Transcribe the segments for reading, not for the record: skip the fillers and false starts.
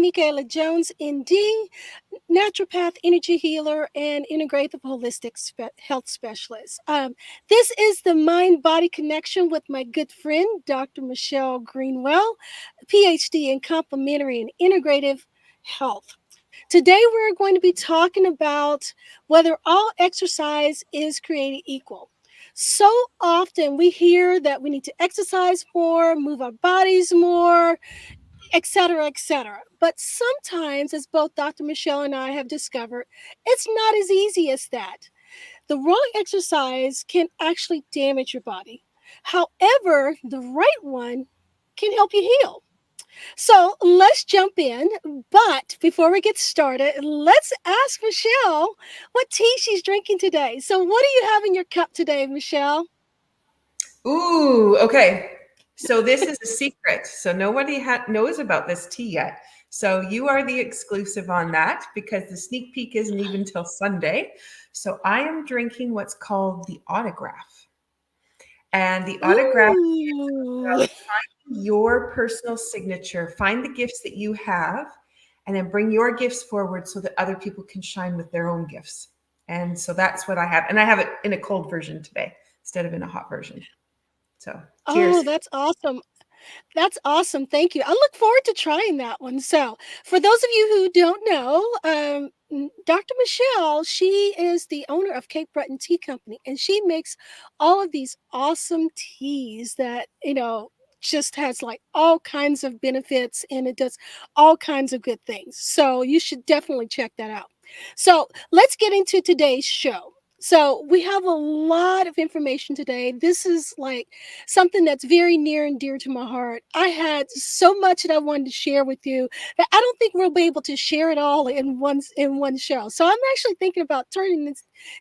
Michaela Jones, ND, naturopath, energy healer, and integrative holistic health specialist. This is the mind body connection with my good friend, Dr. Michelle Greenwell, PhD in complementary and integrative health. Today, we're going to be talking about whether all exercise is created equal. So often we hear that we need to exercise more, move our bodies more, etc., etc. But sometimes, as both Dr. Michelle and I have discovered, it's not as easy as that. The wrong exercise can actually damage your body. However, the right one can help you heal. So let's jump in. But before we get started, let's ask Michelle what tea she's drinking today. So, what do you have in your cup today, Michelle? Ooh, okay. So this is a secret. So nobody knows about this tea yet. So you are the exclusive on that because the sneak peek isn't even till Sunday. So I am drinking what's called the autograph. And the autograph is Ooh. about finding your personal signature, find the gifts that you have, and then bring your gifts forward so that other people can shine with their own gifts. And so that's what I have. And I have it in a cold version today instead of in a hot version. So Oh, cheers. that's awesome. That's awesome. Thank you. I look forward to trying that one. So, for those of you who don't know, Dr. Michelle, she is the owner of Cape Breton Tea Company, and she makes all of these awesome teas that, just has like all kinds of benefits and it does all kinds of good things. So, you should definitely check that out. So, let's get into today's show. So, we have a lot of information today. This is like something that's very near and dear to my heart. I had so much that I wanted to share with you that I don't think we'll be able to share it all in one show. So I'm actually thinking about turning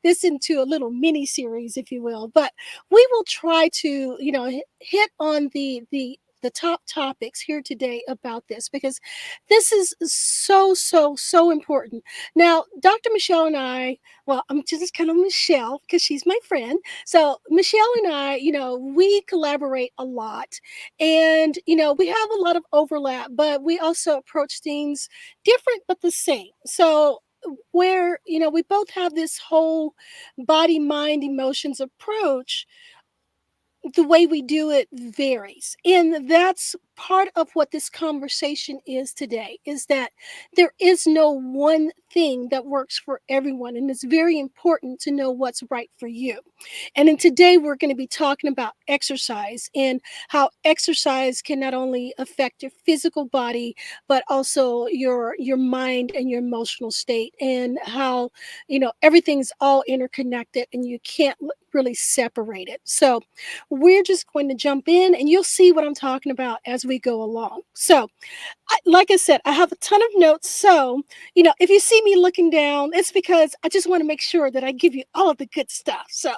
this into a little mini series, if you will. But we will try to, hit on the top topics here today about this because this is so important. Now, Dr. Michelle and I, well, I'm just kind of Michelle because she's my friend. So Michelle and I, we collaborate a lot and, we have a lot of overlap, but we also approach things different but the same. So where, we both have this whole body, mind, emotions approach, the way we do it varies, and that's part of what this conversation is today, is that there is no one thing that works for everyone, and it's very important to know what's right for you. And then today we're going to be talking about exercise and how exercise can not only affect your physical body but also your mind and your emotional state, and how everything's all interconnected and you can't really separate it. So we're just going to jump in and you'll see what I'm talking about as we go along. So, like I said, I have a ton of notes. So, if you see me looking down, it's because I just want to make sure that I give you all of the good stuff. So,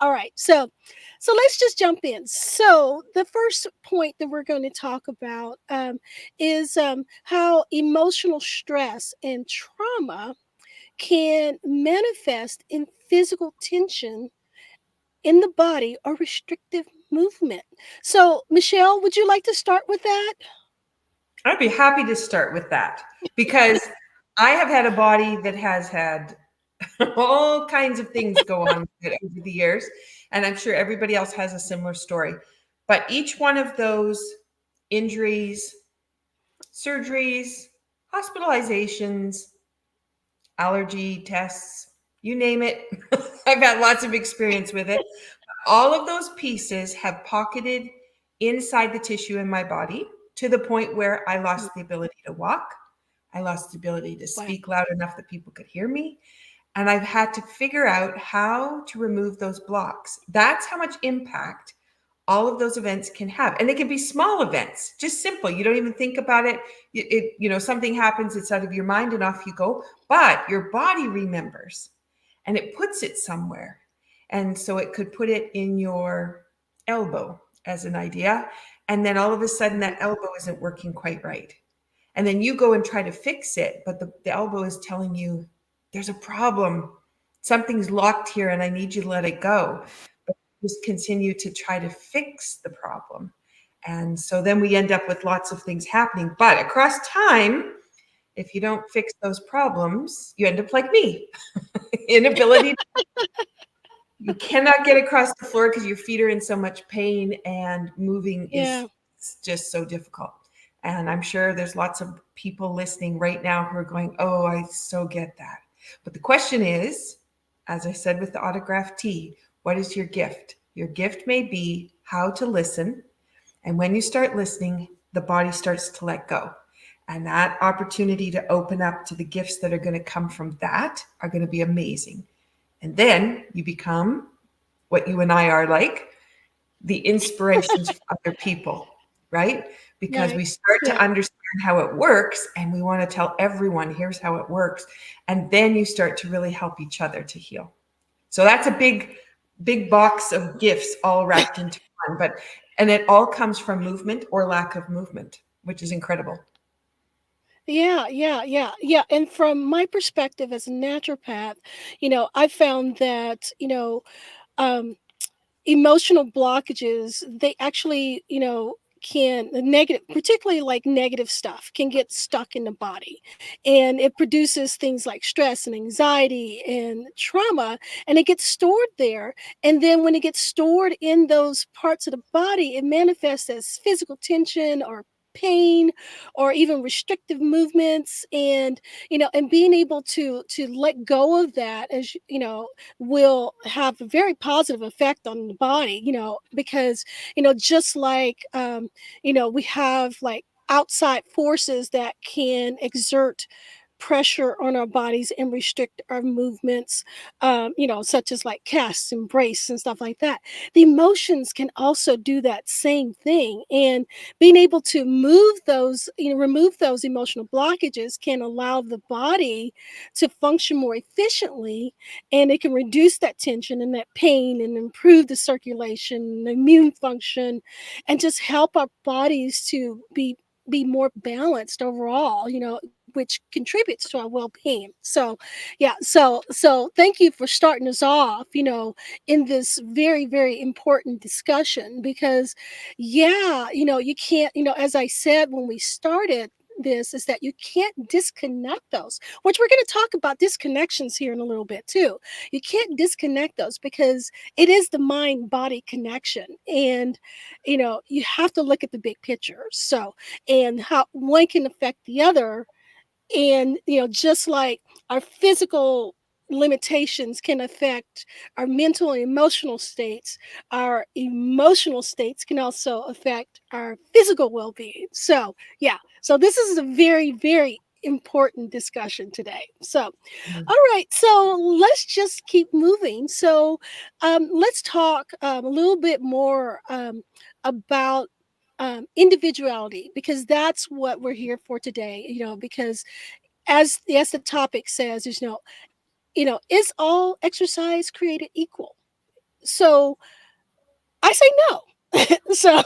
all right. So let's just jump in. So, the first point that we're going to talk about is how emotional stress and trauma can manifest in physical tension in the body or restrictive movement. So, Michelle, would you like to start with that? I'd be happy to start with that because I have had a body that has had all kinds of things go on with it over the years. And I'm sure everybody else has a similar story. But each one of those injuries, surgeries, hospitalizations, allergy tests, you name it, I've had lots of experience with it. All of those pieces have pocketed inside the tissue in my body to the point where I lost the ability to walk. I lost the ability to Wow. speak loud enough that people could hear me. And I've had to figure out how to remove those blocks. That's how much impact all of those events can have. And they can be small events, just simple. You don't even think about it. Something happens, it's out of your mind and off you go. But your body remembers and it puts it somewhere. And so it could put it in your elbow as an idea. And then all of a sudden that elbow isn't working quite right. And then you go and try to fix it, but the elbow is telling you there's a problem. Something's locked here and I need you to let it go. But just continue to try to fix the problem. And so then we end up with lots of things happening. But across time, If you don't fix those problems, you end up like me. Inability. You cannot get across the floor because your feet are in so much pain, and moving is Yeah. just so difficult. And I'm sure there's lots of people listening right now who are going, oh, I so get that. But the question is, as I said with the autograph tea, what is your gift? Your gift may be how to listen. And when you start listening, the body starts to let go. And that opportunity to open up to the gifts that are going to come from that are going to be amazing. And then you become what you and I are like, the inspirations for other people, right? Because Right. we start to Yeah. understand how it works and we want to tell everyone, here's how it works. And then you start to really help each other to heal. So that's a big box of gifts all wrapped into one. And it all comes from movement or lack of movement, which is incredible. Yeah, yeah, yeah, yeah. And from my perspective as a naturopath, I found that, um, emotional blockages, they actually, can the negative, particularly like negative stuff, can get stuck in the body. And it produces things like stress and anxiety and trauma, and it gets stored there. And then when it gets stored in those parts of the body, it manifests as physical tension or pain or even restrictive movements. And being able to let go of that, will have a very positive effect on the body, because, just like, we have like outside forces that can exert pressure on our bodies and restrict our movements, such as like casts and brace and stuff like that. The emotions can also do that same thing. And being able to move those, remove those emotional blockages can allow the body to function more efficiently, and it can reduce that tension and that pain and improve the circulation, the immune function, and just help our bodies to be more balanced overall, which contributes to our well-being. So, yeah, so thank you for starting us off, in this very, very important discussion, because yeah, you can't, as I said when we started this, is that you can't disconnect those, which we're going to talk about disconnections here in a little bit too. You can't disconnect those because it is the mind body connection. And you have to look at the big picture. So, and how one can affect the other. And just like our physical limitations can affect our mental and emotional states, our emotional states can also affect our physical well-being. So yeah, so this is a very, very important discussion today. So all right, so let's just keep moving. So let's talk a little bit more about individuality, because that's what we're here for today. Because as the topic says, is is all exercise created equal? So I say no. So,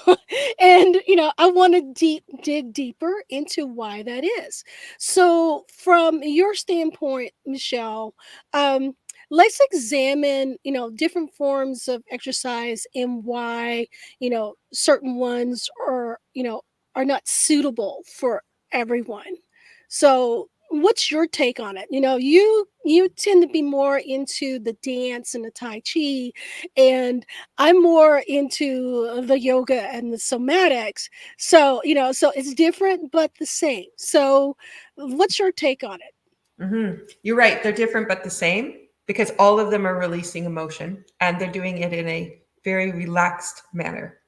and I want to dig deeper into why that is. So, from your standpoint, Michelle, um, let's examine different forms of exercise and why certain ones are not suitable for everyone. So, what's your take on it? You tend to be more into the dance and the tai chi, and I'm more into the yoga and the somatics. So, so it's different but the same. So, what's your take on it? You're right. They're different but the same because all of them are releasing emotion and they're doing it in a very relaxed manner.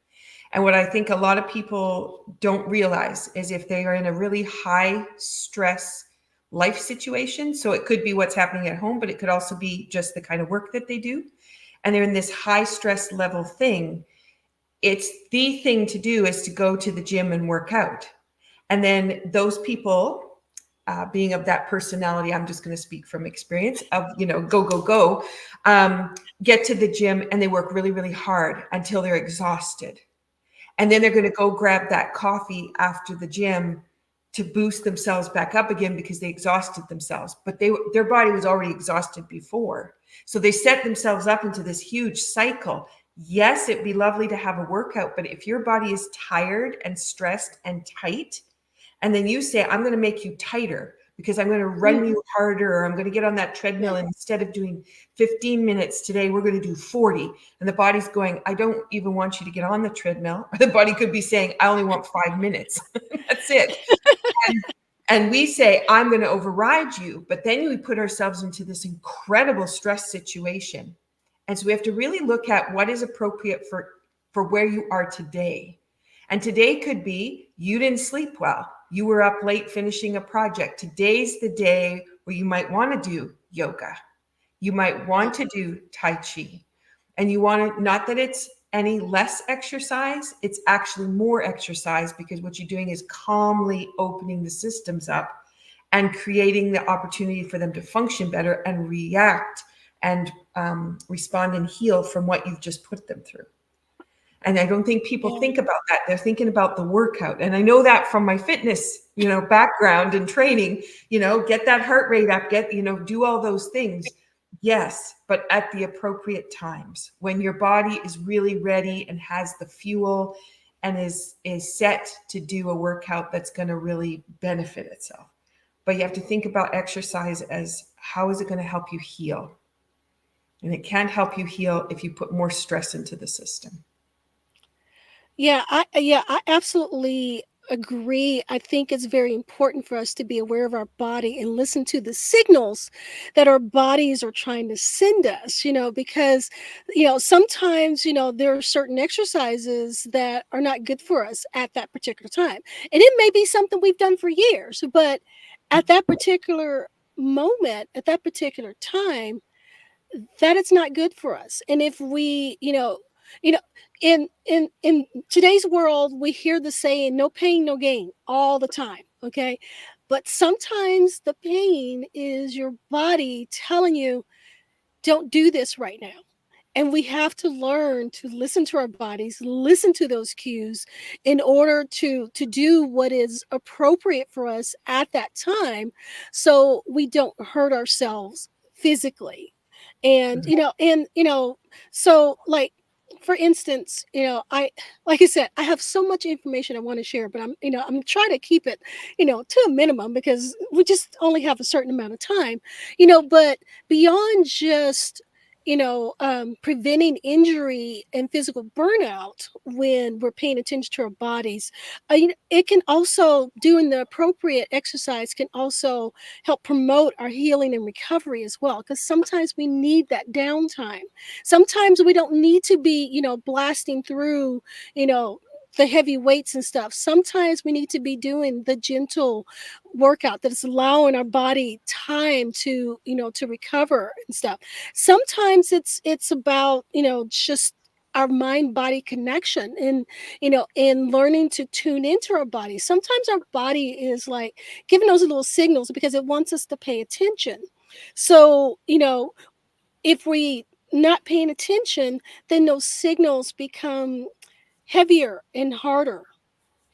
And what I think a lot of people don't realize is if they are in a really high stress life situation, so it could be what's happening at home, but it could also be just the kind of work that they do, and they're in this high stress level thing, it's the thing to do is to go to the gym and work out. And then those people, being of that personality, I'm just going to speak from experience of, go, go, go, get to the gym and they work really, really hard until they're exhausted. And then they're going to go grab that coffee after the gym to boost themselves back up again because they exhausted themselves. But their body was already exhausted before. So they set themselves up into this huge cycle. Yes, it'd be lovely to have a workout, but if your body is tired and stressed and tight, and then you say, I'm going to make you tighter, because I'm going to run Mhm. you harder, or I'm going to get on that treadmill, Right. and instead of doing 15 minutes today, we're going to do 40. And the body's going, I don't even want you to get on the treadmill. Or the body could be saying, I only want 5 minutes. That's it. And we say, I'm going to override you. But then we put ourselves into this incredible stress situation. And so we have to really look at what is appropriate for where you are today. And today could be you didn't sleep well. You were up late finishing a project. Today's the day where you might want to do yoga. You might want to do Tai Chi. And you want to, not that it's any less exercise, it's actually more exercise, because what you're doing is calmly opening the systems up and creating the opportunity for them to function better and react and respond and heal from what you've just put them through. And I don't think people Yeah. think about that. They're thinking about the workout. And I know that from my fitness, background and training, get that heart rate up, do all those things. Yes, but at the appropriate times when your body is really ready and has the fuel and is set to do a workout that's going to really benefit itself. But you have to think about exercise as, how is it going to help you heal? And it can't help you heal if you put more stress into the system. Yeah, I absolutely agree. I think it's very important for us to be aware of our body and listen to the signals that our bodies are trying to send us, because sometimes, there are certain exercises that are not good for us at that particular time. And it may be something we've done for years, but at that particular moment, at that particular time, that it's not good for us. And if we, you know, in today's world, we hear the saying, no pain, no gain all the time. Okay. But sometimes the pain is your body telling you, don't do this right now. And we have to learn to listen to our bodies, listen to those cues in order to do what is appropriate for us at that time, so we don't hurt ourselves physically. And so, like, for instance, I like I said, I have so much information I want to share, but I'm trying to keep it, to a minimum, because we just only have a certain amount of time. But beyond just preventing injury and physical burnout when we're paying attention to our bodies. It can also, doing the appropriate exercise, can also help promote our healing and recovery as well. Because sometimes we need that downtime. Sometimes we don't need to be, blasting through, you know, the heavy weights and stuff. Sometimes we need to be doing the gentle workout that is allowing our body time to recover and stuff. Sometimes it's about, just our mind body connection, and in learning to tune into our body. Sometimes our body is like giving those little signals because it wants us to pay attention. So, if we not paying attention, then those signals become heavier and harder,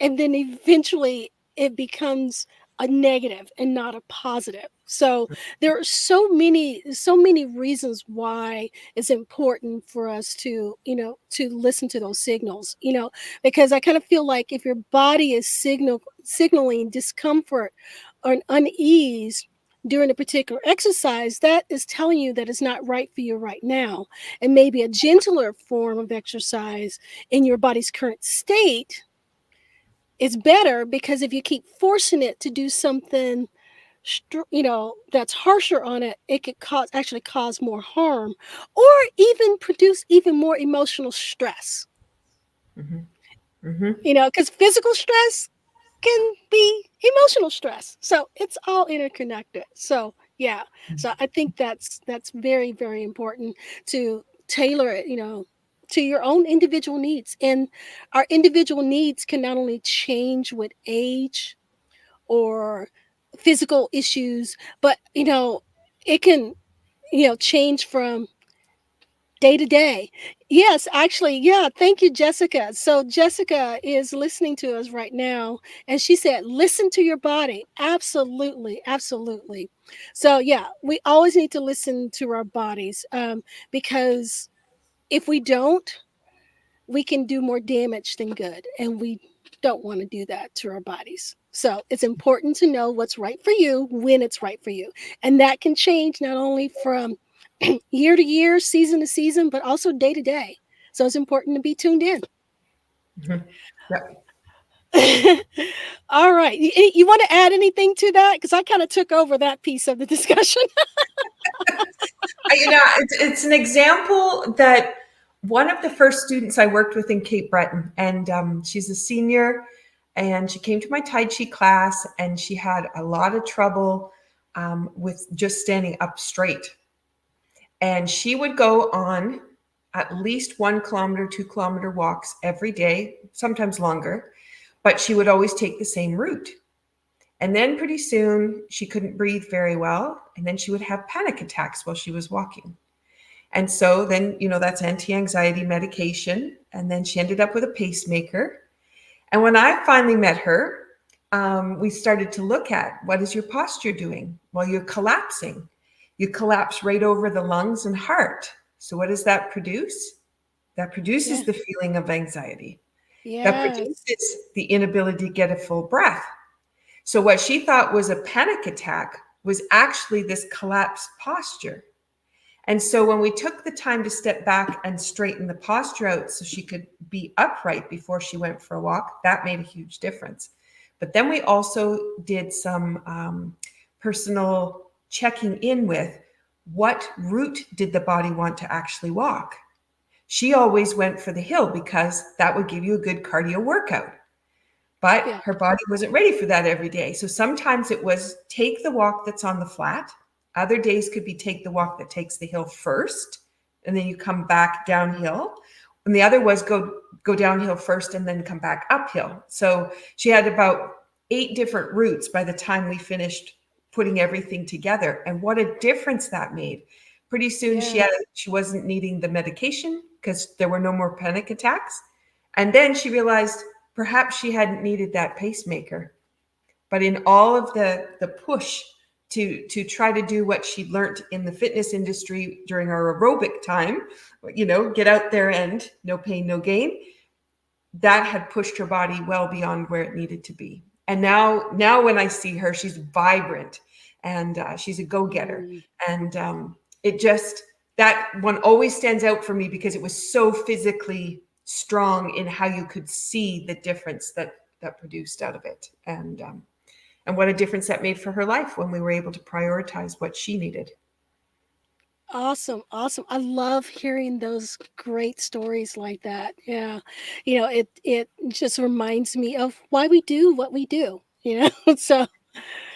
and then eventually it becomes a negative and not a positive. So there are so many reasons why it's important for us to listen to those signals, because I kind of feel like if your body is signaling discomfort or an unease during a particular exercise, that is telling you that it's not right for you right now. And maybe a gentler form of exercise in your body's current state is better, because if you keep forcing it to do something that's harsher on it, it could cause more harm, or even produce even more emotional stress. Mm-hmm. Mm-hmm. Because physical stress can be emotional stress, so it's all interconnected. So yeah, so I think that's very, very important to tailor it, to your own individual needs. And our individual needs can not only change with age or physical issues, but it can change from day to day. Yes, actually, yeah, thank you, Jessica. So Jessica is listening to us right now, and she said, listen to your body. Absolutely, absolutely. So yeah, we always need to listen to our bodies, because if we don't, we can do more damage than good, and we don't want to do that to our bodies. So it's important to know what's right for you when it's right for you. And that can change not only from year to year, season to season, but also day to day. So it's important to be tuned in. Mhm. Yep. All right. You want to add anything to that? Because I kind of took over that piece of the discussion. It's an example that one of the first students I worked with in Cape Breton, and she's a senior, and she came to my Tai Chi class, and she had a lot of trouble with just standing up straight. And she would go on at least 1 kilometer, 2 kilometer walks every day, sometimes longer, but she would always take the same route. And then pretty soon she couldn't breathe very well. And then she would have panic attacks while she was walking. And so then, that's anti anxiety medication. And then she ended up with a pacemaker. And when I finally met her, we started to look at what is your posture doing? Well, you're collapsing. You collapse right over the lungs and heart. So, what does that produce? That Yeah. produces the feeling of anxiety. That Yes. produces the inability to get a full breath. So, what she thought was a panic attack was actually this collapsed posture. And so when we took the time to step back and straighten the posture out so she could be upright before she went for a walk, that made a huge difference. But then we also did some personal checking in with what route did the body want to actually walk. She always went for the hill because that would give you a good cardio workout. But Yeah. her body wasn't ready for that every day. So sometimes it was take the walk that's on the flat. Other days could be take the walk that takes the hill first, and then you come back downhill. And the other was go downhill first and then come back uphill. So she had about 8 different routes by the time we finished putting everything together. And what a difference that made. Pretty soon Yeah. she wasn't needing the medication because there were no more panic attacks. And then she realized perhaps she hadn't needed that pacemaker. But in all of the push to try to do what she learned in the fitness industry during our aerobic time, get out there and no pain, no gain, that had pushed her body well beyond where it needed to be. And now when I see her, she's vibrant and she's a go-getter. Mm. And it just, that one always stands out for me because it was so physically strong in how you could see the difference that produced out of it. And what a difference that made for her life when we were able to prioritize what she needed. Awesome, awesome. I love hearing those great stories like that. Yeah. It just reminds me of why we do what we do, you know? So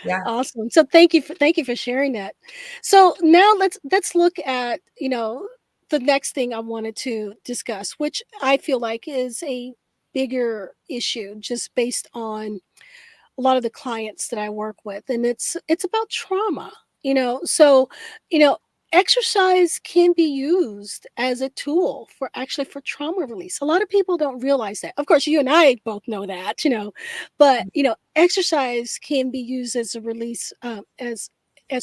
Yeah. awesome. So thank you for sharing that. So now let's look at, the next thing I wanted to discuss, which I feel like is a bigger issue just based on a lot of the clients that I work with, and it's about trauma. So you know exercise can be used as a tool for trauma release. A lot of people don't realize that. Of course, you and I both know that, but exercise can be used as a release, as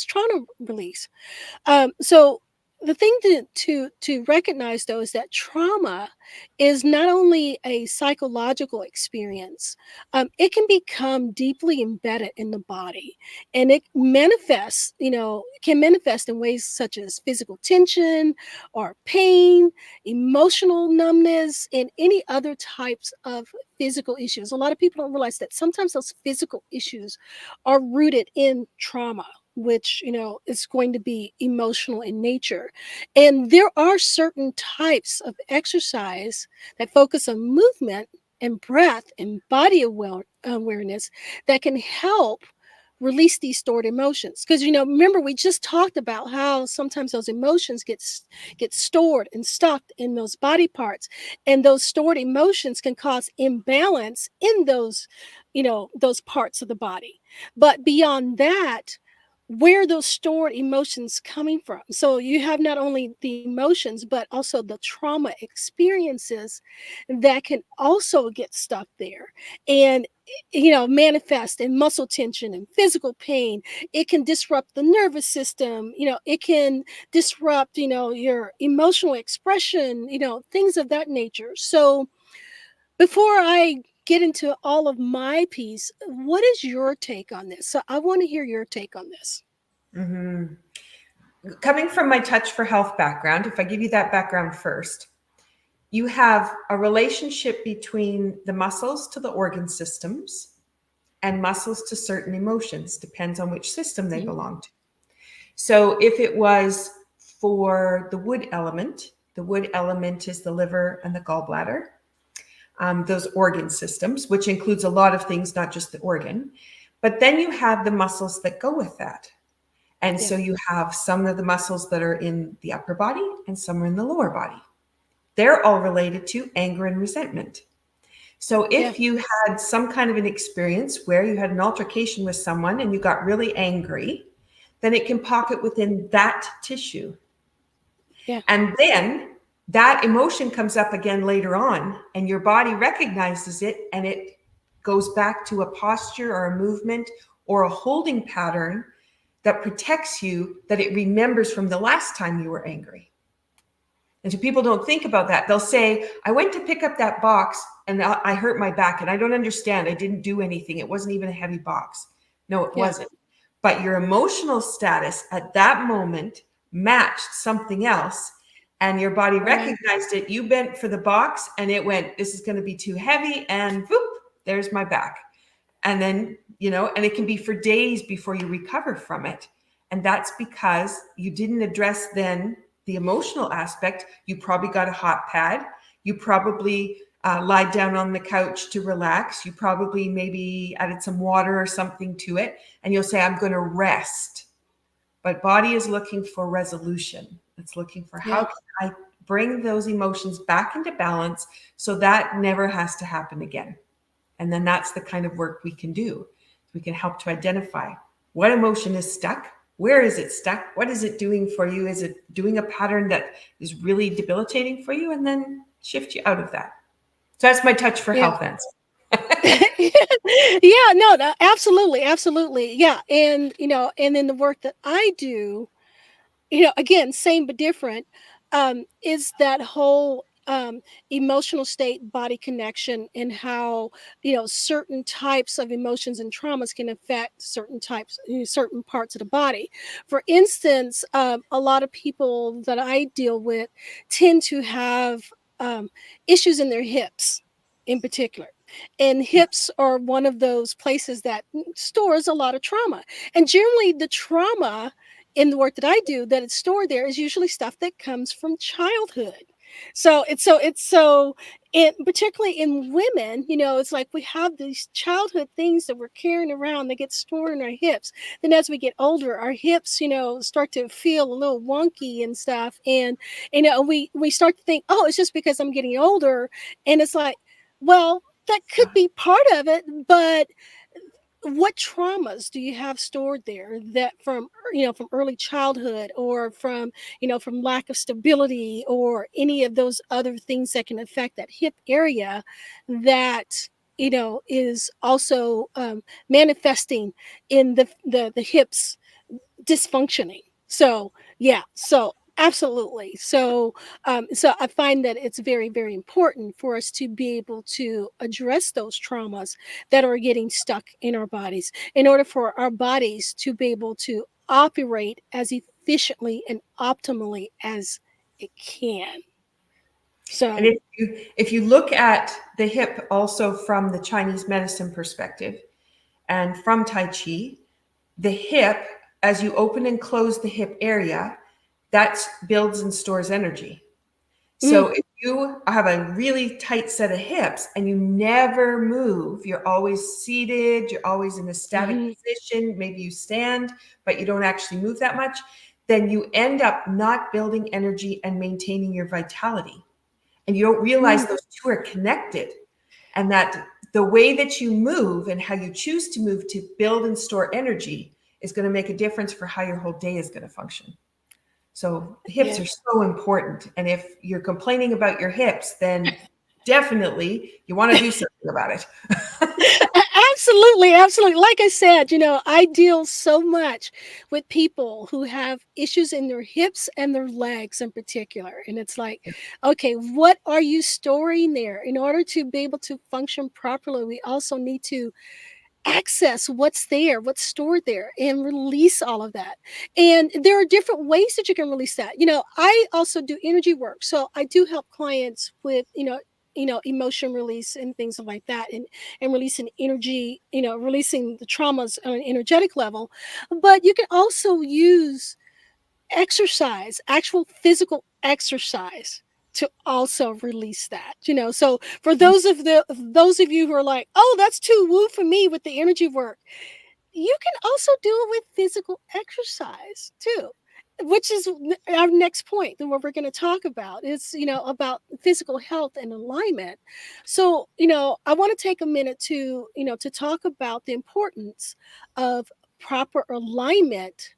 trauma release. So the thing to recognize though is that trauma is not only a psychological experience. It can become deeply embedded in the body, and it manifests. Can manifest in ways such as physical tension or pain, emotional numbness, and any other types of physical issues. A lot of people don't realize that sometimes those physical issues are rooted in trauma, which is going to be emotional in nature. And there are certain types of exercise that focus on movement and breath and body awareness that can help release these stored emotions. Because remember, we just talked about how sometimes those emotions get stored and stuck in those body parts, and those stored emotions can cause imbalance in those parts of the body. But beyond that, where are those stored emotions coming from? So you have not only the emotions, but also the trauma experiences that can also get stuck there, and manifest in muscle tension and physical pain. It can disrupt the nervous system. It can disrupt your emotional expression, things of that nature. So before I get into all of my piece, what is your take on this? So I want to hear your take on this. Mm-hmm. Coming from my Touch for Health background, if I give you that background first, you have a relationship between the muscles to the organ systems and muscles to certain emotions, depends on which system they Mhm. belong to. So if it was for the wood element is the liver and the gallbladder, those organ systems, which includes a lot of things, not just the organ. But then you have the muscles that go with that. And Yeah, so you have some of the muscles that are in the upper body and some are in the lower body. They're all related to anger and resentment. So yeah, if you had some kind of an experience where you had an altercation with someone and you got really angry, then it can pocket within that tissue. yeah, And then that emotion comes up again later on, and your body recognizes it and it goes back to a posture or a movement or a holding pattern that protects you, that it remembers from the last time you were angry. And so people don't think about that. They'll say, I went to pick up that box and I hurt my back and I don't understand. I didn't do anything. It wasn't even a heavy box. No, it yeah. wasn't. But your emotional status at that moment matched something else and your body Right. recognized it. You bent for the box and it went, this is going to be too heavy. And whoop, there's my back. And then, and it can be for days before you recover from it. And that's because you didn't address then the emotional aspect. You probably got a hot pad. You probably lied down on the couch to relax. You probably maybe added some water or something to it. And you'll say, I'm going to rest. But body is looking for resolution. It's looking for how Yeah, can I bring those emotions back into balance so that never has to happen again. And then that's the kind of work we can do. We can help to identify what emotion is stuck. Where is it stuck? What is it doing for you? Is it doing a pattern that is really debilitating for you? And then shift you out of that. So that's my touch for yeah. health answer. Yeah, no, absolutely, absolutely. Yeah. And, and in the work that I do, again, same but different, is that whole emotional state body connection and how, certain types of emotions and traumas can affect certain types, certain parts of the body. For instance, a lot of people that I deal with tend to have um, issues in their hips in particular. And hips are one of those places that stores a lot of trauma. And generally, the trauma in the work that I do that it's stored there is usually stuff that comes from childhood. So and particularly in women, it's like we have these childhood things that we're carrying around that get stored in our hips. Then as we get older, our hips, start to feel a little wonky and stuff. And we start to think, oh, it's just because I'm getting older. And it's like, well, that could be part of it, but what traumas do you have stored there that from from early childhood or from from lack of stability or any of those other things that can affect that hip area that is also manifesting in the hips dysfunctioning. So yeah, so absolutely. So I find that it's very, very important for us to be able to address those traumas that are getting stuck in our bodies in order for our bodies to be able to operate as efficiently and optimally as it can. And So if you look at the hip also from the Chinese medicine perspective and from Tai Chi, the hip, as you open and close the hip area, that builds and stores energy. mm, So if you have a really tight set of hips and you never move, you're always seated, you're always in a static mhm, position, maybe you stand, but you don't actually move that much, then you end up not building energy and maintaining your vitality. And you don't realize mm, those two are connected. And that the way that you move and how you choose to move to build and store energy is going to make a difference for how your whole day is going to function. So the hips yeah. are so important. And if you're complaining about your hips, then definitely you want to do something about it. Absolutely, absolutely. Like I said, I deal so much with people who have issues in their hips and their legs in particular. And it's like, okay, what are you storing there? In order to be able to function properly, we also need to access what's there, what's stored there, and release all of that. And there are different ways that you can release that. I also do energy work. So I do help clients with, emotion release and things like that, and releasing energy, releasing the traumas on an energetic level. But you can also use exercise, actual physical exercise, to also release that. So for those of you who are like, "Oh, that's too woo for me with the energy work." You can also do it with physical exercise too, which is our next point that what we're going to talk about is, about physical health and alignment. So, I want to take a minute to, to talk about the importance of proper alignment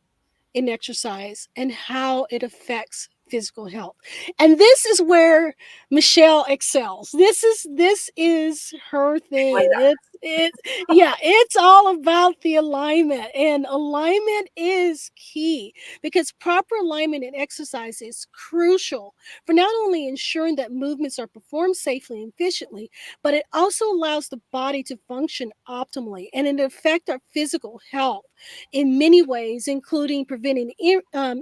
in exercise and how it affects physical health. And this is where Michelle excels. This is her thing. It's all about the alignment, and alignment is key because proper alignment in exercise is crucial for not only ensuring that movements are performed safely and efficiently, but it also allows the body to function optimally and it affect our physical health in many ways, including preventing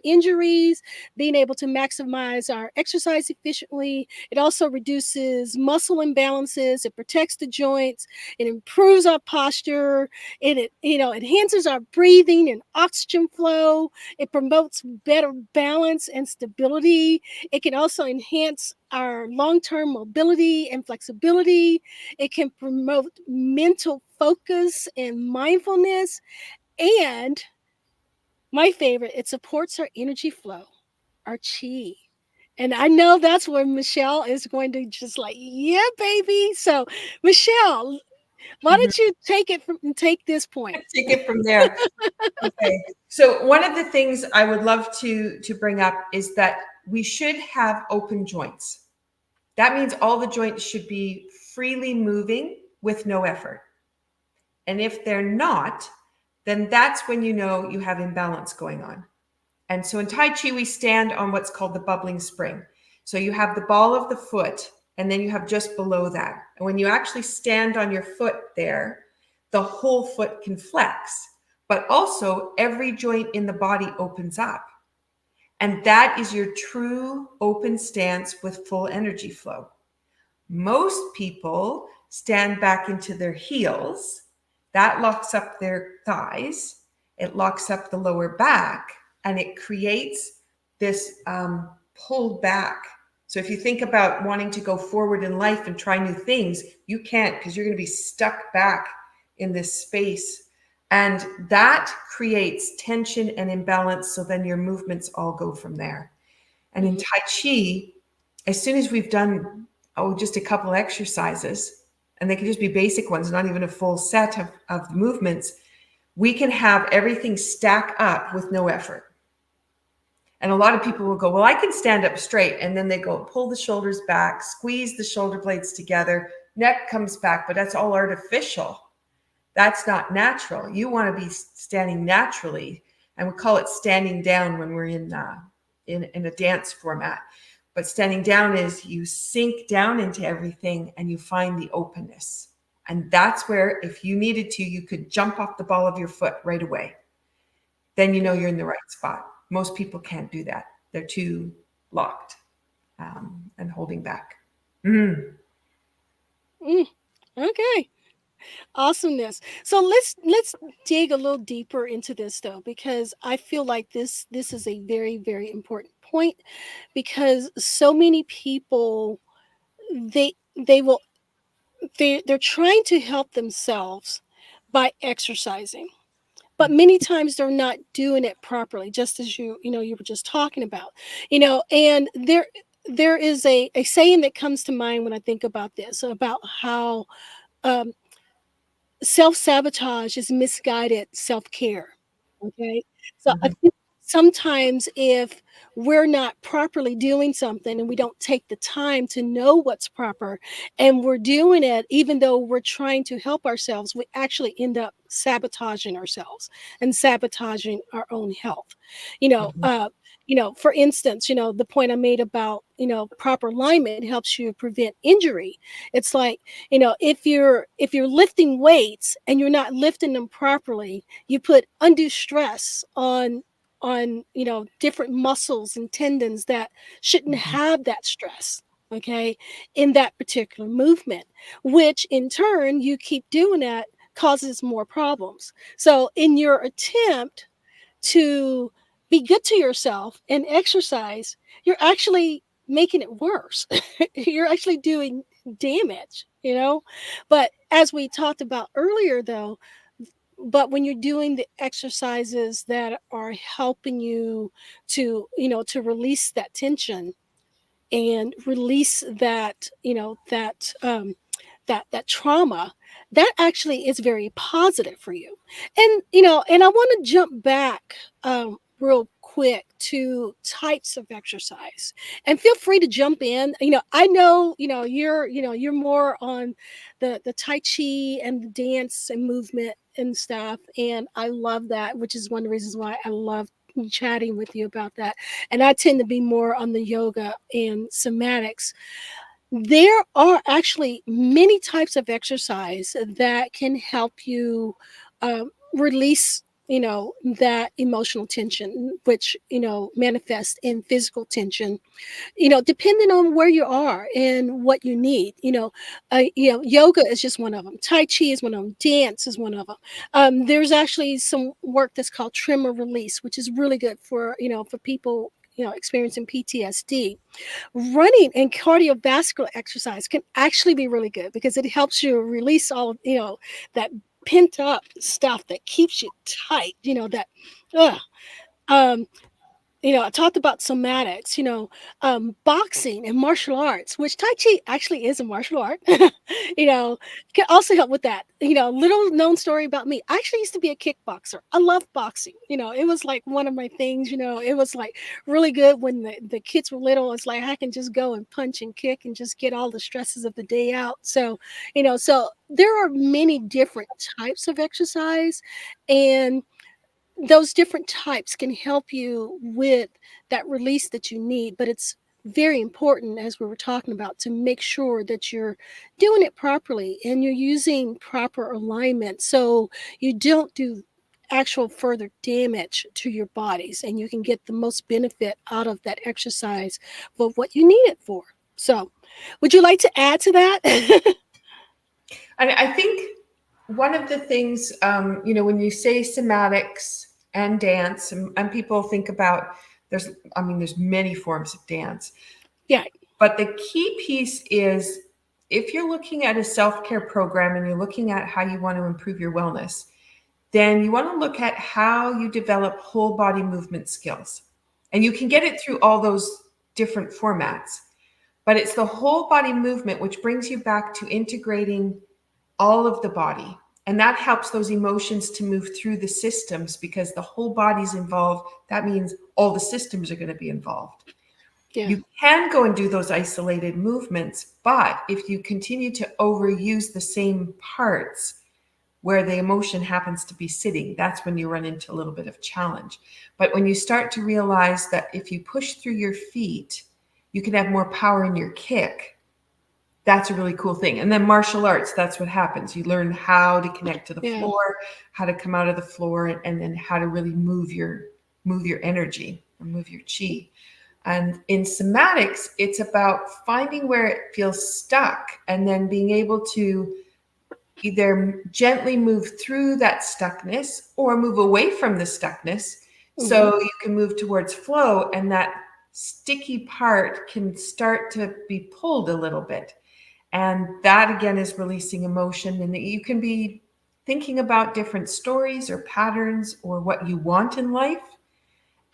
injuries, being able to maximize our exercise efficiently. It also reduces muscle imbalances, it protects the joints, it improves our posture, it enhances our breathing and oxygen flow, it promotes better balance and stability. It can also enhance our long-term mobility and flexibility. It can promote mental focus and mindfulness, and my favorite, it supports our energy flow, our chi. And I know that's where Michelle is going to just like, yeah, baby. So, Michelle, why Mhm. don't you take this point? Take it from there. Okay. So one of the things I would love to bring up is that we should have open joints. That means all the joints should be freely moving with no effort. And if they're not, then that's when you know you have imbalance going on. And so in Tai Chi, we stand on what's called the bubbling spring. So you have the ball of the foot, and then you have just below that. And when you actually stand on your foot there, the whole foot can flex, but also every joint in the body opens up. And that is your true open stance with full energy flow. Most people stand back into their heels. That locks up their thighs. It locks up the lower back and it creates this pull back. So if you think about wanting to go forward in life and try new things, you can't because you're going to be stuck back in this space. And that creates tension and imbalance. So then your movements all go from there. And in Mhm. Tai Chi, as soon as we've done just a couple exercises, and they can just be basic ones, not even a full set of movements, we can have everything stack up with no effort. And a lot of people will go, well, I can stand up straight. And then they go, pull the shoulders back, squeeze the shoulder blades together, neck comes back, but that's all artificial. That's not natural. You want to be standing naturally. And we call it standing down when we're in a dance format. But standing down is you sink down into everything and you find the openness. And that's where, if you needed to, you could jump off the ball of your foot right away. Then you know you're in the right spot. Most people can't do that. They're too locked and holding back. Mm. Mm, okay. Awesomeness. So let's dig a little deeper into this though, because I feel like this is a very, very important point, because so many people, they will they're trying to help themselves by exercising, but many times they're not doing it properly, just as you were just talking about. And there is a saying that comes to mind when I think about this, about how um, self-sabotage is misguided self-care. Okay. So I Mhm. think sometimes if we're not properly doing something and we don't take the time to know what's proper and we're doing it even though we're trying to help ourselves, we actually end up sabotaging ourselves and sabotaging our own health. You know, Mhm. uh, for instance, the point I made about, proper alignment helps you prevent injury. It's like, if you're lifting weights and you're not lifting them properly, you put undue stress on different muscles and tendons that shouldn't Mhm. have that stress, okay, in that particular movement, which in turn you keep doing that causes more problems. So in your attempt to be good to yourself and exercise, you're actually making it worse. You're actually doing damage. But as we talked about earlier, though, but when you're doing the exercises that are helping you to release that tension and release that trauma, that actually is very positive for you. And I want to jump back real quick to types of exercise, and feel free to jump in. I know, you're more on the tai chi and the dance and movement and stuff, and I love that, which is one of the reasons why I love chatting with you about that. And I tend to be more on the yoga and somatics. There are actually many types of exercise that can help you release, that emotional tension, which, manifests in physical tension, depending on where you are and what you need. Yoga is just one of them. Tai Chi is one of them. Dance is one of them. There's actually some work that's called tremor release, which is really good for people, experiencing PTSD. Running and cardiovascular exercise can actually be really good because it helps you release all of, that pent up stuff that keeps you tight, that, ugh. Um, I talked about somatics, boxing and martial arts, which Tai Chi actually is a martial art, you know, can also help with that. Little known story about me. I actually used to be a kickboxer. I love boxing. It was like one of my things, it was like really good when the kids were little. It's like I can just go and punch and kick and just get all the stresses of the day out. So there are many different types of exercise, and those different types can help you with that release that you need. But it's very important, as we were talking about, to make sure that you're doing it properly and you're using proper alignment so you don't do actual further damage to your bodies, and you can get the most benefit out of that exercise for what you need it for. So would you like to add to that? And I think one of the things, when you say somatics and dance, and people think about there's many forms of dance, Yeah. but the key piece is if you're looking at a self-care program and you're looking at how you want to improve your wellness, then you want to look at how you develop whole body movement skills. And you can get it through all those different formats, but it's the whole body movement which brings you back to integrating all of the body. And that helps those emotions to move through the systems because the whole body's involved. That means all the systems are going to be involved. Yeah. You can go and do those isolated movements, but if you continue to overuse the same parts where the emotion happens to be sitting, that's when you run into a little bit of challenge. But when you start to realize that if you push through your feet, you can have more power in your kick, that's a really cool thing. And then martial arts, that's what happens. You learn how to connect to the Yeah. floor, how to come out of the floor, and then how to really move your energy and move your chi. And in somatics, it's about finding where it feels stuck and then being able to either gently move through that stuckness or move away from the stuckness Hmm. so you can move towards flow, and that sticky part can start to be pulled a little bit. And that again is releasing emotion, and that you can be thinking about different stories or patterns or what you want in life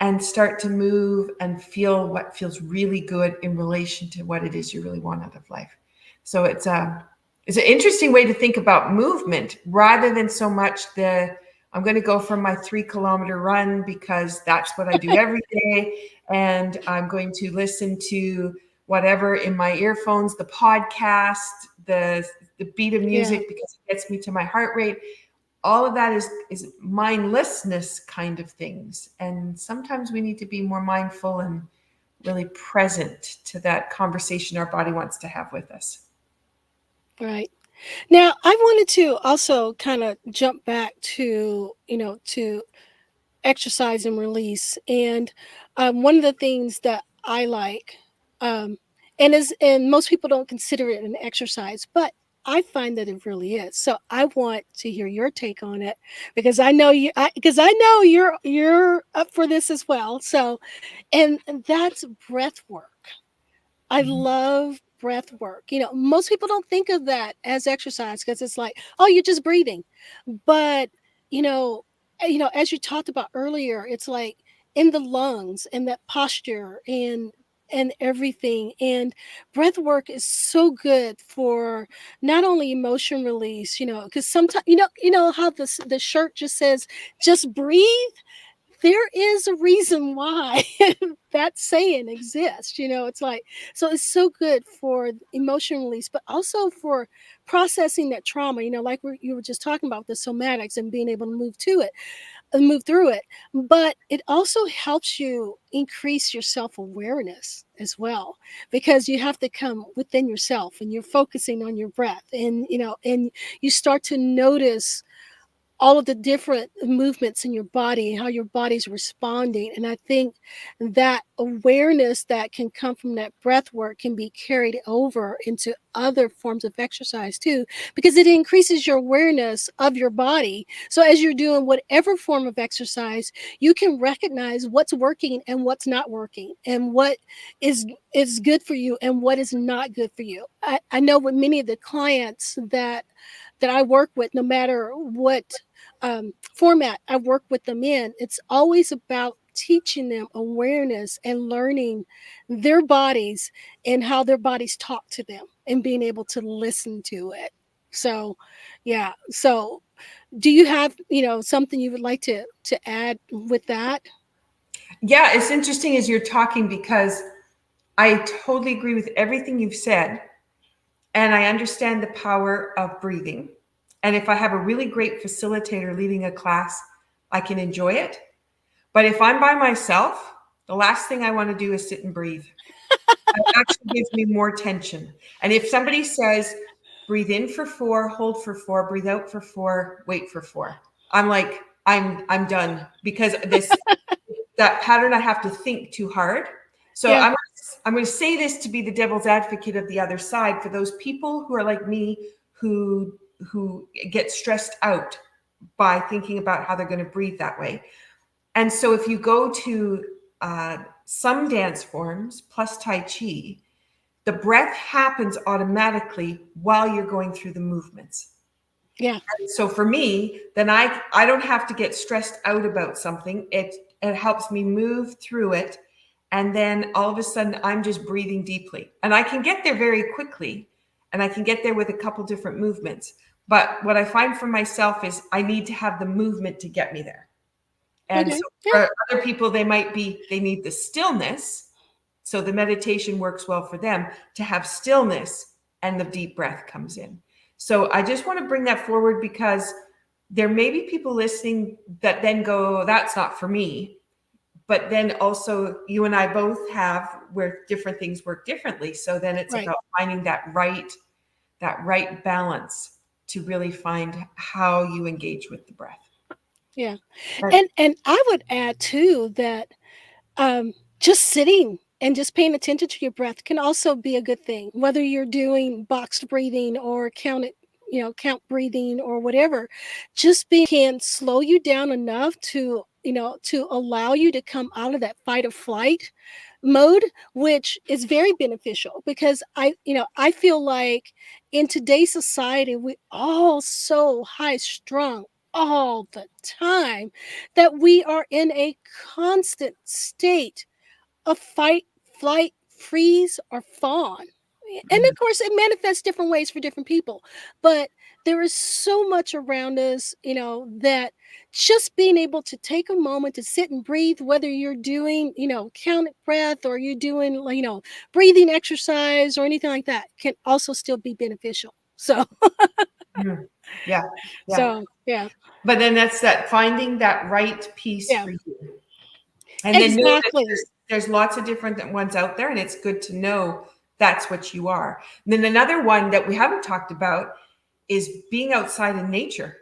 and start to move and feel what feels really good in relation to what it is you really want out of life. So it's an interesting way to think about movement rather than so much the I'm going to go for my 3 kilometer run because that's what I do every day. And I'm going to listen to whatever in my earphones, the podcast, the, the beat of Yeah, music because it gets me to my heart rate. All of that is mindlessness kind of things. And sometimes we need to be more mindful and really present to that conversation our body wants to have with us. right. Now, I wanted to also kind of jump back to, to exercise and release. And one of the things that I like, um, and most people don't consider it an exercise, but I find that it really is. So I want to hear your take on it because I know because I know you're up for this as well. So, and that's breath work. I Mhm. love breath work. Most people don't think of that as exercise because it's like, oh, you're just breathing. But, you know, as you talked about earlier, it's like in the lungs and that posture and everything. And breath work is so good for not only emotion release, because sometimes how the shirt just says just breathe. There is a reason why that saying exists. It's like, so it's so good for emotion release, but also for processing that trauma, like you were just talking about the somatics and being able to move to it and move through it. But it also helps you increase your self-awareness as well, because you have to come within yourself and you're focusing on your breath, and you start to notice all of the different movements in your body and how your body's responding. And I think that awareness that can come from that breath work can be carried over into other forms of exercise too, because it increases your awareness of your body. So as you're doing whatever form of exercise, you can recognize what's working and what's not working, and what is is good for you and what is not good for you. I know with many of the clients that I work with, no matter what format I work with them in, it's always about teaching them awareness and learning their bodies and how their bodies talk to them and being able to listen to it. So, yeah. So, do you have something you would like to add with that? Yeah, it's interesting as you're talking because I totally agree with everything you've said. And I understand the power of breathing. And if I have a really great facilitator leading a class, I can enjoy it. But if I'm by myself, the last thing I want to do is sit and breathe. It actually gives me more tension. And if somebody says, breathe in for 4, hold for 4, breathe out for 4, wait for 4, I'm like, I'm done because this that pattern I have to think too hard. So Yeah. I'm going to say this to be the devil's advocate of the other side for those people who are like me who who get stressed out by thinking about how they're going to breathe that way. And so if you go to some dance forms plus Tai Chi, the breath happens automatically while you're going through the movements. Yeah. So for me, then I don't have to get stressed out about something. It helps me move through it, and then all of a sudden I'm just breathing deeply, and I can get there very quickly, and I can get there with a couple different movements. But what I find for myself is I need to have the movement to get me there. And so Okay. Yeah. for other people, they need the stillness. So the meditation works well for them to have stillness and the deep breath comes in. So I just want to bring that forward because there may be people listening that then go, that's not for me. But then also you and I both have where different things work differently. So then it's Right. about finding that right balance to really find how you engage with the breath. Yeah. But And I would add too that just sitting and just paying attention to your breath can also be a good thing, whether you're doing boxed breathing or count breathing or whatever. Just being can slow you down enough to allow you to come out of that fight or flight mode, which is very beneficial because I feel like in today's society we all so high strung all the time that we are in a constant state of fight, flight, freeze, or fawn. And of course it manifests different ways for different people, but there is so much around us, that just being able to take a moment to sit and breathe, whether you're doing, counted breath, or you're doing, breathing exercise or anything like that, can also still be beneficial. So Mhm. Yeah, yeah. so yeah. But then that's that finding that right piece Yeah, for you. And then know that exactly. there's lots of different ones out there, and it's good to know that's what you are. And then another one that we haven't talked about is being outside in nature.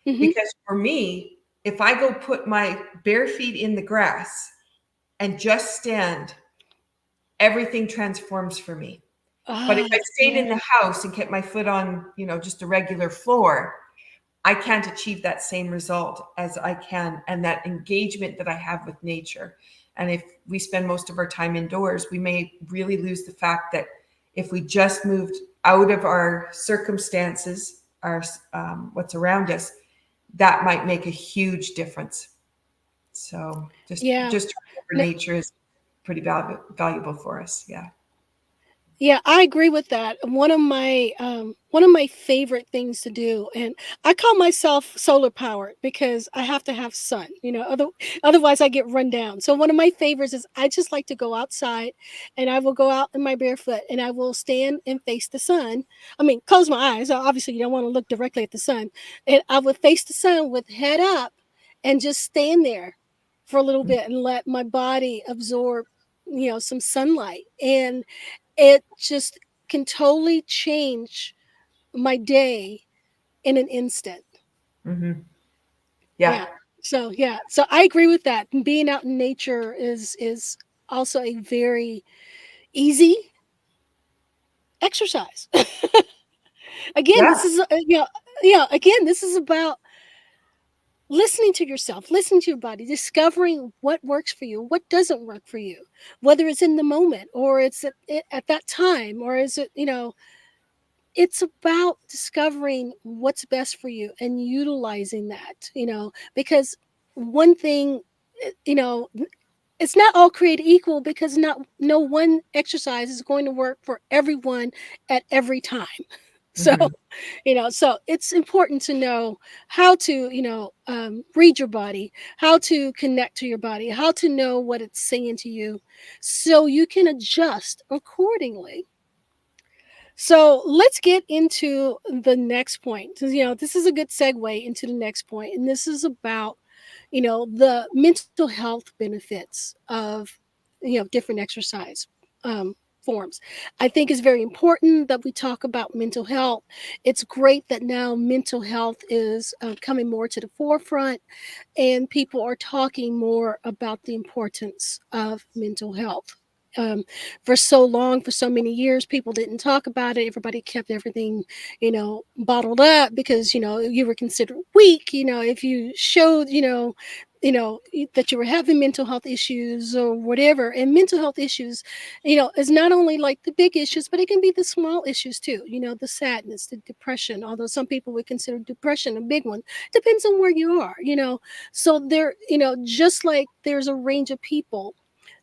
Hmm. Because for me, if I go put my bare feet in the grass and just stand, everything transforms for me. But if Ah, I stayed in yeah. the house and kept my foot on, just a regular floor, I can't achieve that same result as I can, and that engagement that I have with nature. And if we spend most of our time indoors, we may really lose the fact that if we just moved out of our circumstances, our what's around us, that might make a huge difference. So Yeah. just for No, nature is pretty valuable for us. Yeah. yeah, I agree with that. One of my favorite things to do, and I call myself solar powered because I have to have sun. Otherwise I get run down. So one of my favorites is I just like to go outside, and I will go out in my barefoot, and I will stand and face the sun. I mean, close my eyes. Obviously, you don't want to look directly at the sun, and I would face the sun with head up, and just stand there for a little bit and let my body absorb, some sunlight. And it just can totally change my day in an instant. Hmm. Yeah. Yeah. So yeah. So I agree with that. Being out in nature is also a very easy exercise. Again, Yeah. this is again, this is about listening to yourself, listening to your body, discovering what works for you, what doesn't work for you, whether it's in the moment or it's at that time, or is it, it's about discovering what's best for you and utilizing that, because one thing, it's not all created equal, because not no one exercise is going to work for everyone at every time. So, Hmm. so it's important to know how to, read your body, how to connect to your body, how to know what it's saying to you, so you can adjust accordingly. So let's get into the next point. This is a good segue into the next point, and this is about, the mental health benefits of, different exercise um, forms. I think it's very important that we talk about mental health. It's great that now mental health is coming more to the forefront, and people are talking more about the importance of mental health. Um, for so long, for so many years, people didn't talk about it. Everybody kept everything, bottled up, because you were considered weak. If you showed, that you were having mental health issues or whatever. And mental health issues, is not only like the big issues, but it can be the small issues too. The sadness, the depression. Although some people would consider depression a big one, depends on where you are. So there, just like there's a range of people,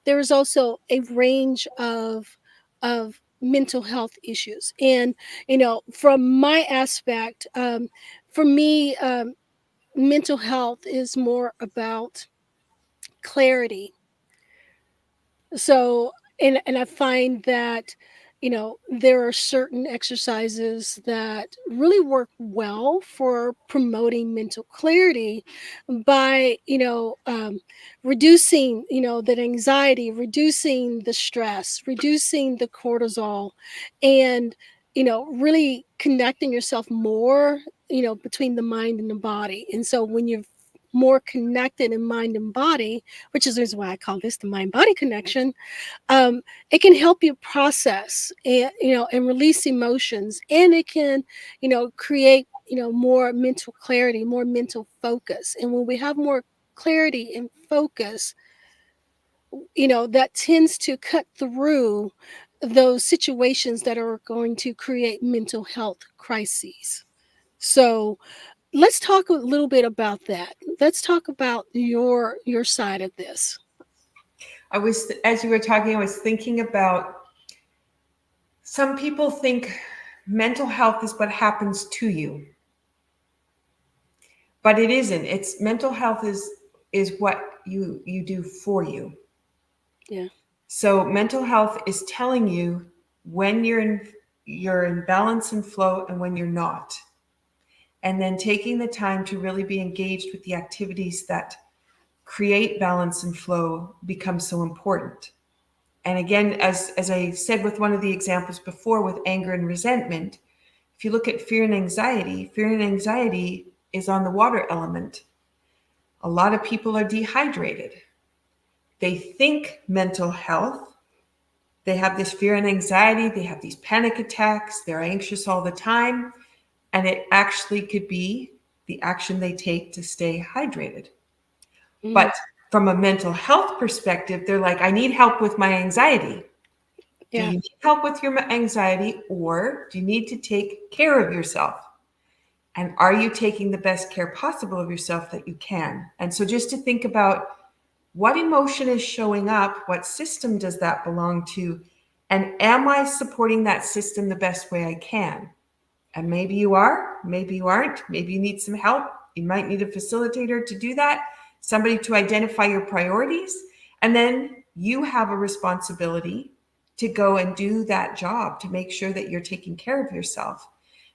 there is also a range of mental health issues. And from my aspect, for me, mental health is more about clarity. So, and I find that, there are certain exercises that really work well for promoting mental clarity by, reducing, that anxiety, reducing the stress, reducing the cortisol, and really connecting yourself more, between the mind and the body. And so when you're more connected in mind and body, which is the reason why I call this the mind body connection, um, it can help you process and release emotions, and it can, create, more mental clarity, more mental focus. And when we have more clarity and focus, that tends to cut through those situations that are going to create mental health crises. So let's talk a little bit about that. Let's talk about your side of this. As you were talking, I was thinking about Some people think mental health is what happens to you, but it isn't. It's mental health is what you do for you. Yeah. So mental health is telling you when you're in balance and flow and when you're not. And then taking the time to really be engaged with the activities that create balance and flow becomes so important. And again, as I said with one of the examples before with anger and resentment, if you look at fear and anxiety is on the water element. A lot of people are dehydrated. They think mental health. They have this fear and anxiety. They have these panic attacks. They're anxious all the time. And it actually could be the action they take to stay hydrated. Mm, But from a mental health perspective, they're like, I need help with my anxiety. Do yeah. you need help with your anxiety, or do you need to take care of yourself? And are you taking the best care possible of yourself that you can? And so just to think about what emotion is showing up, what system does that belong to, and am I supporting that system the best way I can? And maybe you are, maybe you aren't, maybe you need some help. You might need a facilitator to do that, somebody to identify your priorities. And then you have a responsibility to go and do that job to make sure that you're taking care of yourself.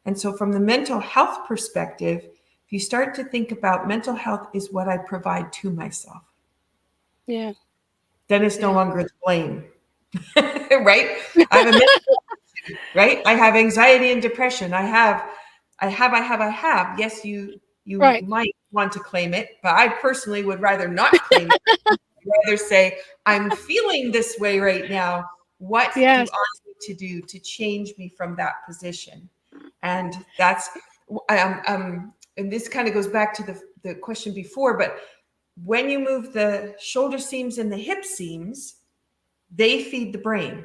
And so, from the mental health perspective, if you start to think about mental health is what I provide to myself, Yeah. then it's no Yeah. longer the blame, right? I have a right? I have anxiety and depression. I have. Yes, you Right. might want to claim it, but I personally would rather not claim it. I'd rather say, I'm feeling this way right now. What do Yes. I need to do to change me from that position? And that's and this kind of goes back to the question before, but when you move the shoulder seams and the hip seams, they feed the brain.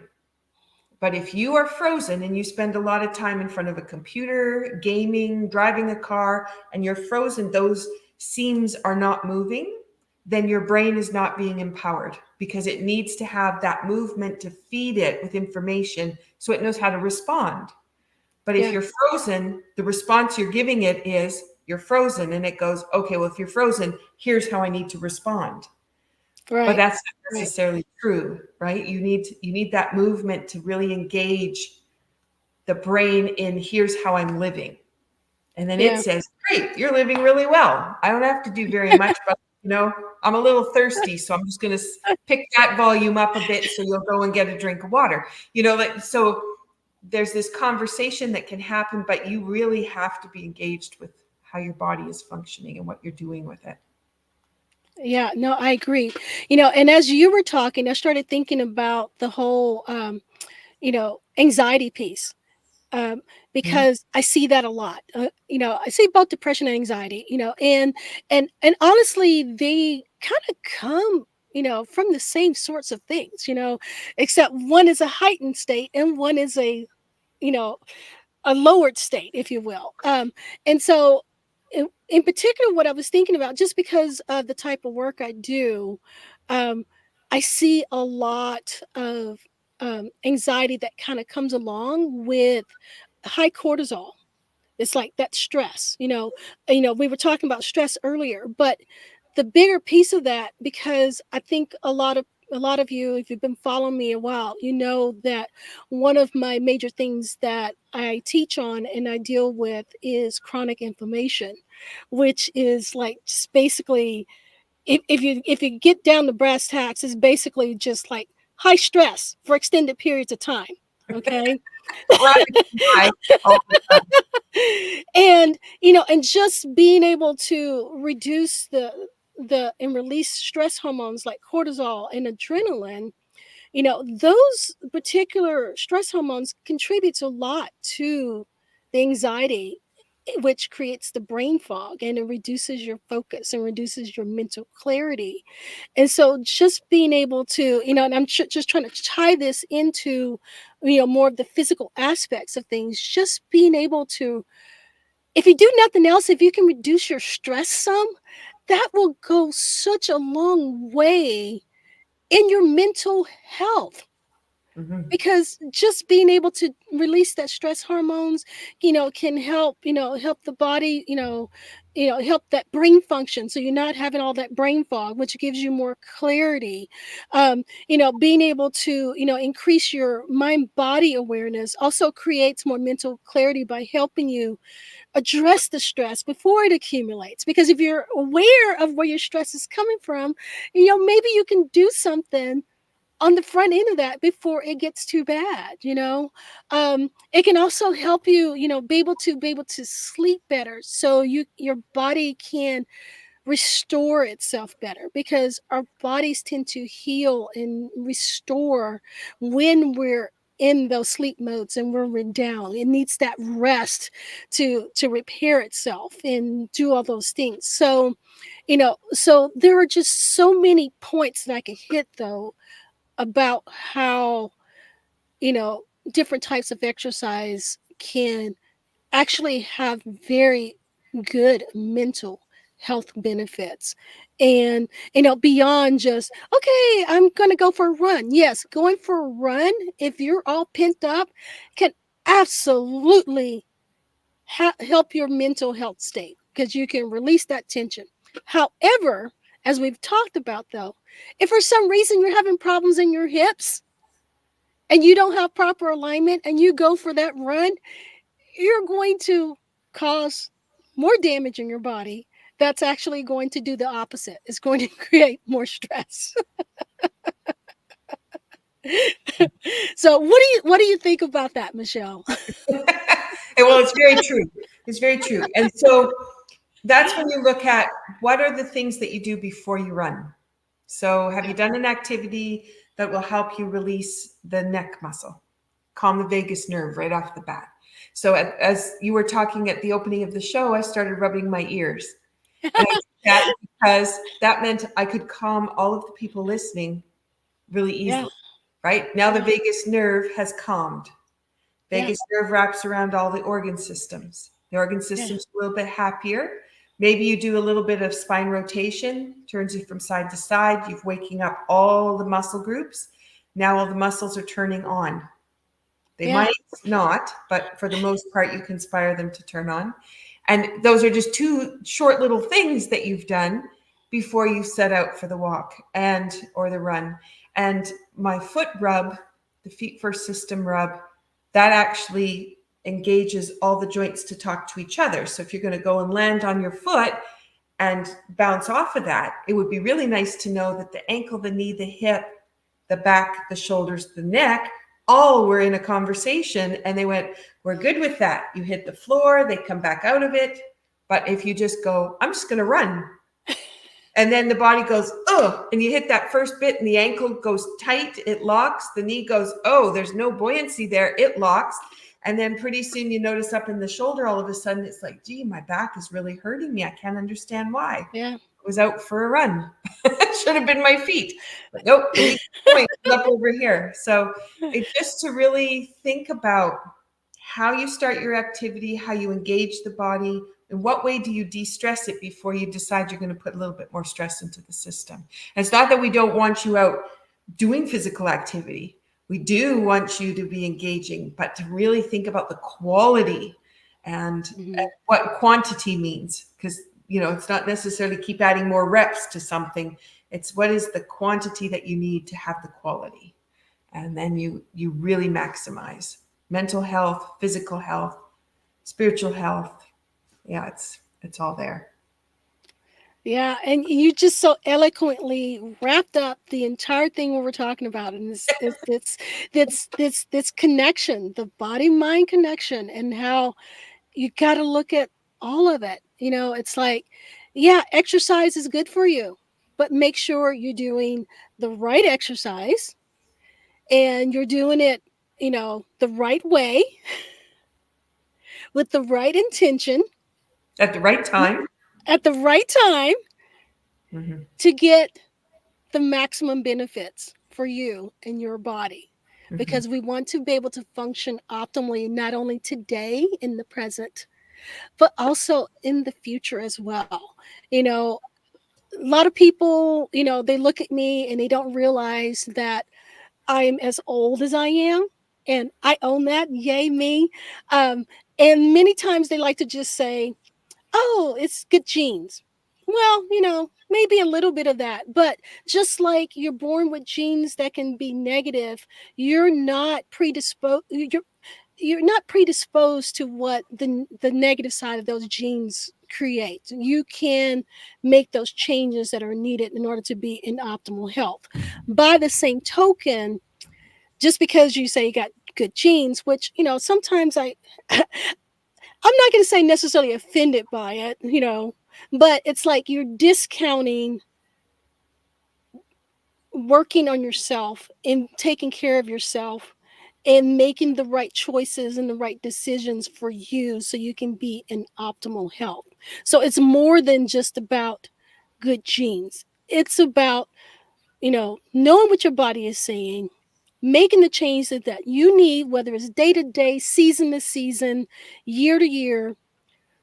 But if you are frozen and you spend a lot of time in front of a computer, gaming, driving a car, and you're frozen, those seams are not moving, then your brain is not being empowered because it needs to have that movement to feed it with information so it knows how to respond. But if Yeah. you're frozen, the response you're giving it is you're frozen, and it goes, okay, well, if you're frozen, here's how I need to respond. But Right. that's not Right. necessarily true, right? You need that movement to really engage the brain in here's how I'm living. And then it Yeah. says, great, you're living really well. I don't have to do very much, but I'm a little thirsty, so I'm just going to pick that volume up a bit so you'll go and get a drink of water. Like so there's this conversation that can happen, but you really have to be engaged with how your body is functioning and what you're doing with it. Yeah. No, I agree. And as you were talking, I started thinking about the whole, anxiety piece. um, Mhm. because I see that a lot. I see both depression and anxiety. And honestly, they kind of come, from the same sorts of things. Except one is a heightened state and one is you know, a lowered state, if you will. And so, in particular, what I was thinking about, just because of the type of work I do, um, I see a lot of anxiety that kind of comes along with high cortisol. It's like that stress. We were talking about stress earlier, but the bigger piece of that, because I think a lot of you, if you've been following me a while, you know that one of my major things that I teach on and I deal with is chronic inflammation, which is like just basically, if you get down to brass tacks, is basically just like high stress for extended periods of time. Okay. Chronic high all the time. And just being able to reduce the and release stress hormones like cortisol and adrenaline, those particular stress hormones contributes a lot to the anxiety, which creates the brain fog, and it reduces your focus and reduces your mental clarity. And so just being able to, and I'm just trying to tie this into, more of the physical aspects of things, just being able to, if you do nothing else, if you can reduce your stress some, that will go such a long way in your mental health. Hmm. because just being able to release that stress hormones, can help, help the body, help that brain function, so you're not having all that brain fog, which gives you more clarity. Being able to, increase your mind body awareness also creates more mental clarity by helping you address the stress before it accumulates, because if you're aware of where your stress is coming from, maybe you can do something on the front end of that before it gets too bad. It can also help you, be able to sleep better, so your body can restore itself better, because our bodies tend to heal and restore when we're in those sleep modes and when we're down. It needs that rest to repair itself and do all those things. So there are just so many points that I could hit, though, about how, you know, different types of exercise can actually have very good mental health benefits. And, beyond just, okay, I'm going to go for a run. Yes, going for a run, if you're all pent up, can absolutely help your mental health state, because you can release that tension. However, as we've talked about, though, if for some reason you're having problems in your hips and you don't have proper alignment and you go for that run, you're going to cause more damage in your body. That's actually going to do the opposite. It's going to create more stress. So what do you think about that, Michelle? Well, it's very true. It's very true. And so that's when you look at what are the things that you do before you run. So, have you Yeah. done an activity that will help you release the neck muscle, calm the vagus nerve right off the bat? So, as you were talking at the opening of the show, I started rubbing my ears. And I did that because that meant I could calm all of the people listening really Yeah. easily, right? Now the Yeah. vagus nerve has calmed. Yeah. Vagus nerve wraps around all the organ systems. The organ Yeah. system's a little bit happier. Maybe you do a little bit of spine rotation, turns you from side to side. You're waking up all the muscle groups. Now all the muscles are turning on. They Yeah. might not, but for the most part, you can inspire them to turn on. And those are just two short little things that you've done before you set out for the walk and or the run. And my foot rub, the feet first system rub, that actually engages all the joints to talk to each other. So if you're going to go and land on your foot and bounce off of that, it would be really nice to know that the ankle, the knee, the hip, the back, the shoulders, the neck, all were in a conversation and they went, we're good with that. You hit the floor, they come back out of it. But if you just go, I'm just going to run, and then the body goes, oh, and you hit that first bit and the ankle goes tight, it locks. The knee goes, oh, there's no buoyancy there, it locks. And then pretty soon you notice up in the shoulder, all of a sudden it's like, gee, my back is really hurting me. I can't understand why. Yeah. I was out for a run. It should have been my feet. But nope, the weak point is up over here. So it just to really think about how you start your activity, how you engage the body, in what way do you de-stress it before you decide you're going to put a little bit more stress into the system? And it's not that we don't want you out doing physical activity. We do want you to be engaging, but to really think about the quality and Mhm. what quantity means. Because, it's not necessarily keep adding more reps to something. It's what is the quantity that you need to have the quality. And then you really maximize mental health, physical health, spiritual health. Yeah, it's all there. Yeah, and you just so eloquently wrapped up the entire thing we were talking about, and this connection, the body mind connection, and how you got to look at all of it. It's like, yeah, exercise is good for you, but make sure you're doing the right exercise and you're doing it, the right way with the right intention At the right time. at the right time Hmm. to get the maximum benefits for you and your body, Hmm. because we want to be able to function optimally, not only today in the present, but also in the future as well. You know, a lot of people, they look at me and they don't realize that I'm as old as I am, and I own that. Yay me! Um, and many times they like to just say, "Oh, it's good genes." Well, maybe a little bit of that, but just like you're born with genes that can be negative, you're not predisposed. You're not predisposed to what the negative side of those genes create. You can make those changes that are needed in order to be in optimal health. By the same token, just because you say you got good genes, which sometimes I'm not going to say necessarily offended by it, but it's like you're discounting working on yourself and taking care of yourself and making the right choices and the right decisions for you so you can be in optimal health. So it's more than just about good genes. It's about, knowing what your body is saying, making the changes that you need, whether it's day to day, season to season, year to year,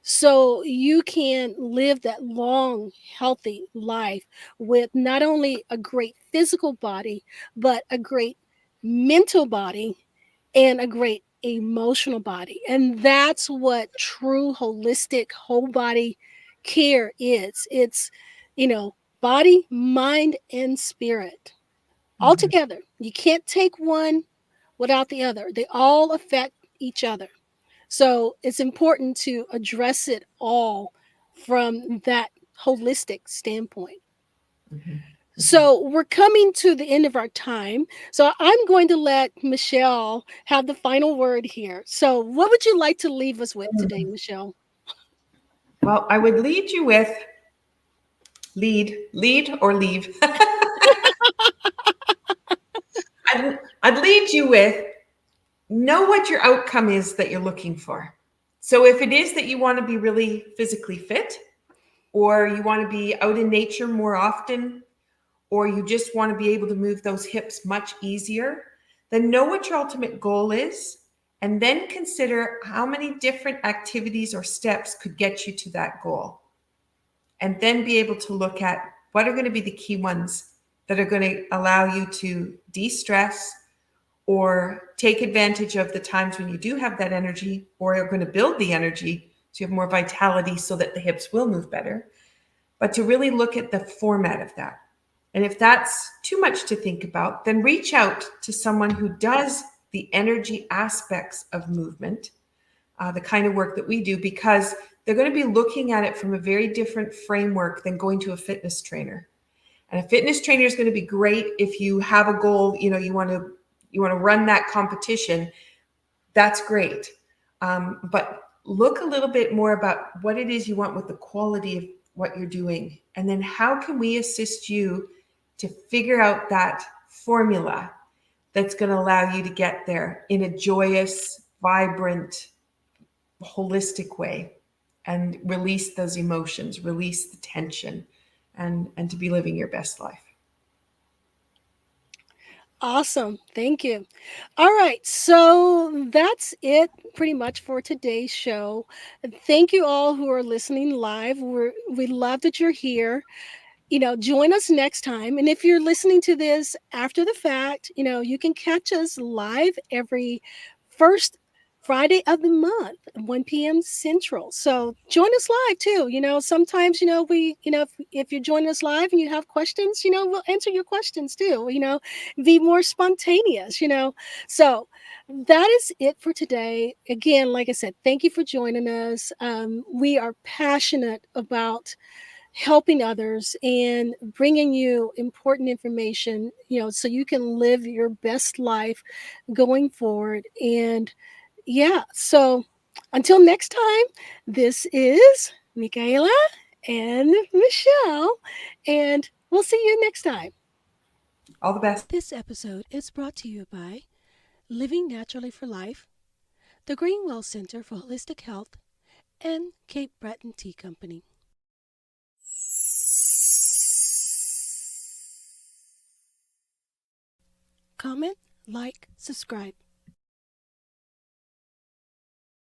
so you can live that long, healthy life with not only a great physical body, but a great mental body and a great emotional body. And that's what true holistic whole body care is. It's, you know, body, mind, and spirit all Mhm. together. You can't take one without the other, they all affect each other. So it's important to address it all from that holistic standpoint. Mhm. Mhm. So we're coming to the end of our time. So I'm going to let Michelle have the final word here. So, what would you like to leave us with today, Michelle? Well, I would lead you with lead or leave. I'd lead you with know what your outcome is that you're looking for. So if it is that you want to be really physically fit, or you want to be out in nature more often, or you just want to be able to move those hips much easier, then know what your ultimate goal is. And then consider how many different activities or steps could get you to that goal. And then be able to look at what are going to be the key ones that are going to allow you to de stress or take advantage of the times when you do have that energy, or are going to build the energy so you have more vitality so that the hips will move better. But to really look at the format of that. And if that's too much to think about, then reach out to someone who does the energy aspects of movement, the kind of work that we do, because they're going to be looking at it from a very different framework than going to a fitness trainer. And a fitness trainer is going to be great if you have a goal, you want to run that competition. That's great. But look a little bit more about what it is you want with the quality of what you're doing. And then how can we assist you to figure out that formula that's going to allow you to get there in a joyous, vibrant, holistic way and release those emotions, release the tension, and to be living your best life. Awesome. Thank you. All right. So that's it pretty much for today's show. Thank you all who are listening live. We love that you're here. Join us next time. And if you're listening to this after the fact, you can catch us live every first Friday of the month, 1 p.m. Central. So join us live too. Sometimes, if you're joining us live and you have questions, we'll answer your questions too, be more spontaneous. So that is it for today. Again, like I said, thank you for joining us. We are passionate about helping others and bringing you important information, so you can live your best life going forward. And yeah, so until next time, this is Michaela and Michelle, and we'll see you next time. All the best. This episode is brought to you by Living Naturally for Life, the Greenwell Center for Holistic Health, and Cape Breton Tea Company. Comment, like, subscribe.